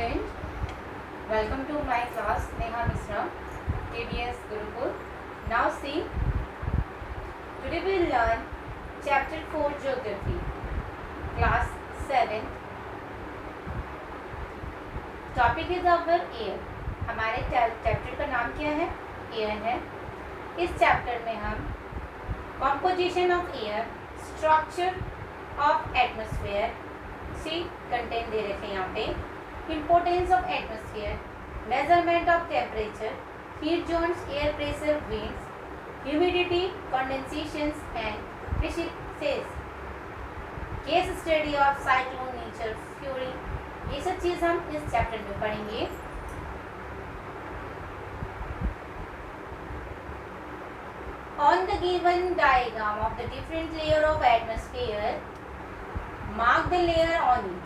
student, welcome to my class Neha Misra, KBS Gurukul. Now see, today we will learn chapter 4 Geography, class 7. Topic is our air. हमारे chapter का नाम क्या है? Air है. इस chapter में हम composition of air, structure of atmosphere, सी कंटेंट दे रखे हैं यहाँ पे, importance of atmosphere, measurement of temperature, heat zones, air pressure, winds, humidity, condensations and precipitation, case study of cyclone, nature fury, ये सब चीज़ हम इस चैप्टर में पढ़ेंगे. On the given diagram of the different layer of atmosphere, mark the layer on it.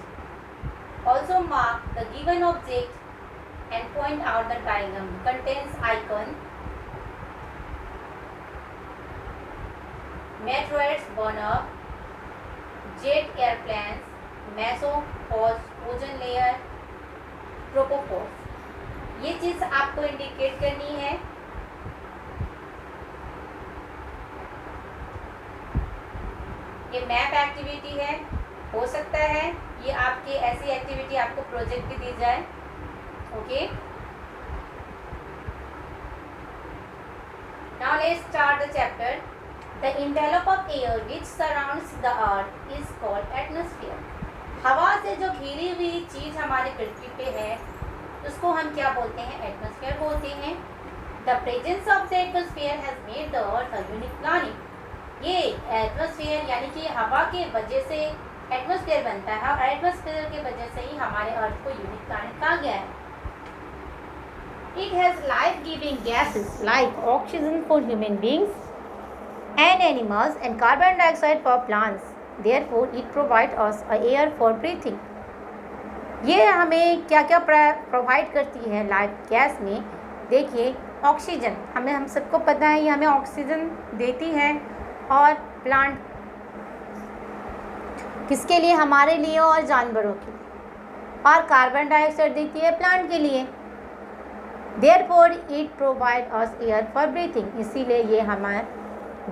Also mark the given object and point out the diagram contains icon, meteorites, burner, jet airplanes, mesopause, ozone layer, tropopause. ये चीज आपको indicate करनी है. ये map activity है. हो सकता है ये आपकी ऐसी एक्टिविटी आपको प्रोजेक्ट भी दी जाए. Okay, now let's start the chapter. The envelope of air which surrounds the earth is called atmosphere. हवा से जो घिरी हुई चीज हमारी पृथ्वी पे है उसको हम क्या बोलते हैं? एटमॉस्फेयर बोलते हैं. The presence of the atmosphere has made the earth a unique planet. ये एटमॉस्फेयर यानी कि हवा के वजह से एटमॉस्फेयर बनता है और एटमॉस्फेयर के वजह से ही हमारे अर्थ को यूनिक प्लैनेट कहा गया है. It has life giving gases like oxygen for human beings and animals and carbon dioxide for plants. Therefore it provide us a air for breathing. ये हमें क्या क्या प्रोवाइड करती है लाइफ गैस में? देखिए, ऑक्सीजन हमें, हम सबको पता है ये हमें ऑक्सीजन देती है. और प्लांट किसके लिए? हमारे लिए और जानवरों के लिए. और कार्बन डाइऑक्साइड देती है प्लांट के लिए. Therefore it provide us air for breathing. इसीलिए ये हमारे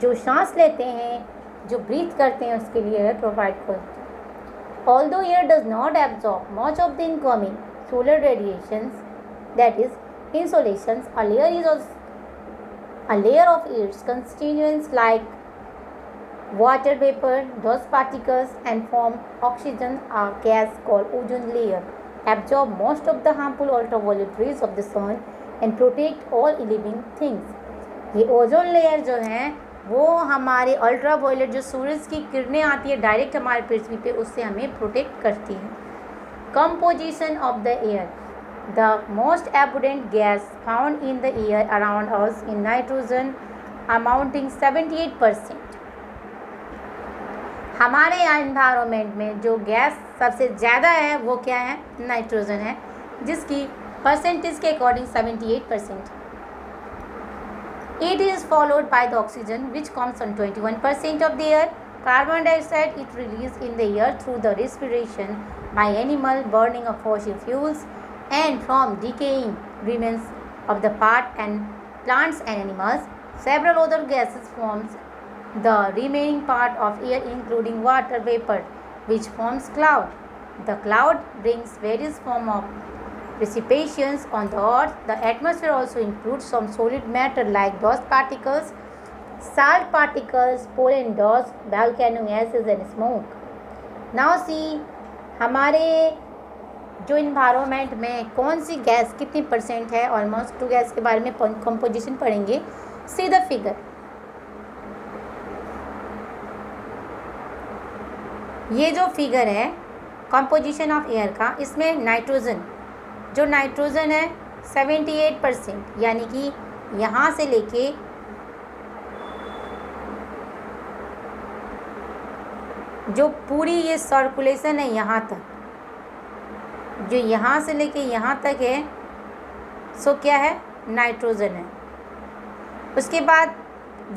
जो सांस लेते हैं, जो ब्रीथ करते हैं, उसके लिए एयर प्रोवाइड करते हैं. Although air does not absorb much of the incoming solar radiations, that is insolations, a layer of its constituents like water vapor, dust particles and form oxygen, a gas called ozone layer, absorb most of the harmful ultraviolet rays of the sun and protect all living things. ये ozone layer जो है वो हमारे ultraviolet जो सूरज की किरणें आती है डायरेक्ट हमारे पृथ्वी पे, उससे हमें प्रोटेक्ट करती है. Composition of the air. The most abundant gas found in the air around us in nitrogen amounting 78%. हमारे एनवायरनमेंट में जो गैस सबसे ज़्यादा है वो क्या है? नाइट्रोजन है, जिसकी परसेंटेज के according 78%. It is followed by the oxygen which comes on 21% of the air. Carbon dioxide it release in the air through the respiration bye animal burning of fossil fuels and from decaying remains of the part and plants and animals. Several other gases forms the remaining part of air including water vapor which forms cloud. The cloud brings various form of precipitations on the earth. The atmosphere also includes some solid matter like dust particles, salt particles, pollen dust, volcanic gases and smoke. Now see, हमारे जो environment में कौन सी gas कितनी percent है, almost 2 gas के बारे में composition पढ़ेंगे. See the figure. ये जो फिगर है कंपोजिशन ऑफ एयर का, इसमें नाइट्रोजन, जो नाइट्रोजन है 78%, यानी कि यहाँ से लेके जो पूरी ये सर्कुलेशन है यहाँ तक, जो यहाँ से लेके यहाँ तक है, सो क्या है? नाइट्रोजन है. उसके बाद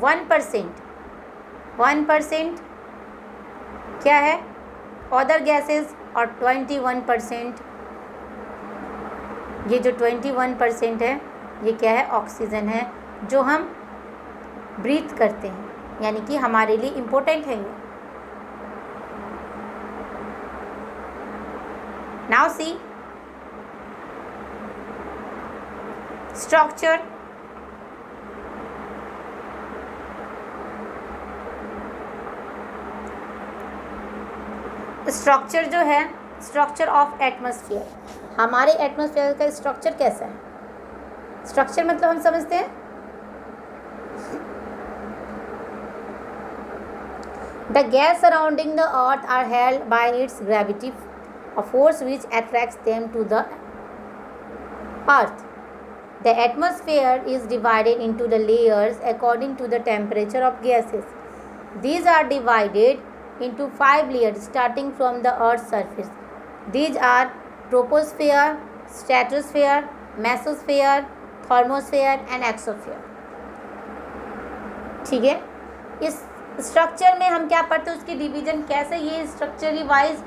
1% क्या है? अदर गैसेस और 21% ये जो 21% है ये क्या है, ऑक्सीजन है, जो हम ब्रीथ करते हैं, यानी कि हमारे लिए इम्पोर्टेंट है ये। Now see structure. स्ट्रक्चर जो है, स्ट्रक्चर ऑफ एटमॉस्फेयर, हमारे एटमॉस्फेयर का स्ट्रक्चर कैसा है। स्ट्रक्चर मतलब हम समझते हैं the gas surrounding the earth are held by its gravity, a force which attracts them to the earth. The atmosphere is divided into the layers according to the temperature of gases. These are divided into 5 layers starting from the earth's surface. These are troposphere, stratosphere, mesosphere, thermosphere and exosphere. ठीक है, इस structure में हम क्या पढ़ते हैं, उसकी division कैसे, ये स्ट्रक्चर वाइज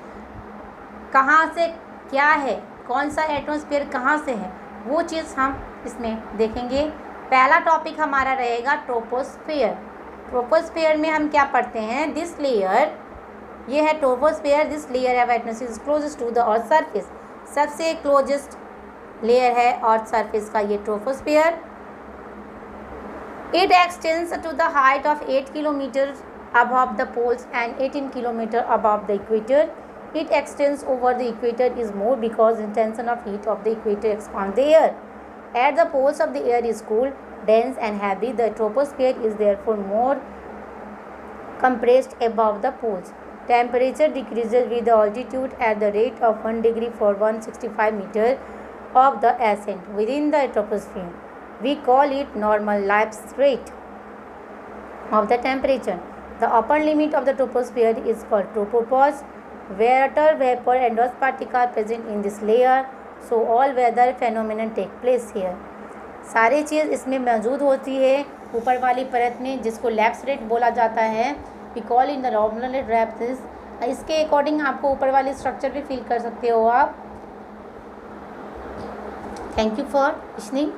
कहाँ से क्या है, कौन सा एटमॉस्फेयर कहाँ से है, वो चीज़ हम इसमें देखेंगे। पहला टॉपिक हमारा रहेगा ट्रोपोस्फेयर। ट्रोपोस्फेयर में हम क्या पढ़ते हैं, दिस लेयर, ये है troposphere, this layer of atmosphere is closest to the earth surface, सबसे क्लोजेस्ट लेयर है अर्थ सरफेस का ये troposphere. It extends to the height of 8 kilometers above the poles and 18 kilometers above the equator. It extends over the equator is more because intention of heat of the equator expands the air. At the poles of the air is cool, dense and heavy. The troposphere is therefore more compressed above the poles. Temperature decreases with the altitude at the rate of 1 degree for 165 meters of the ascent within the troposphere. We call it normal lapse rate of the temperature. The upper limit of the troposphere is called tropopause. Water vapor and dust particles are present in this layer, so all weather phenomenon take place here. सारी चीज़ इसमें मौजूद होती है ऊपर वाली परत में, जिसको लैप्स रेट बोला जाता है। We call in the normal lapse. इसके अकॉर्डिंग आपको ऊपर वाले स्ट्रक्चर भी फील कर सकते हो आप। Thank you for listening.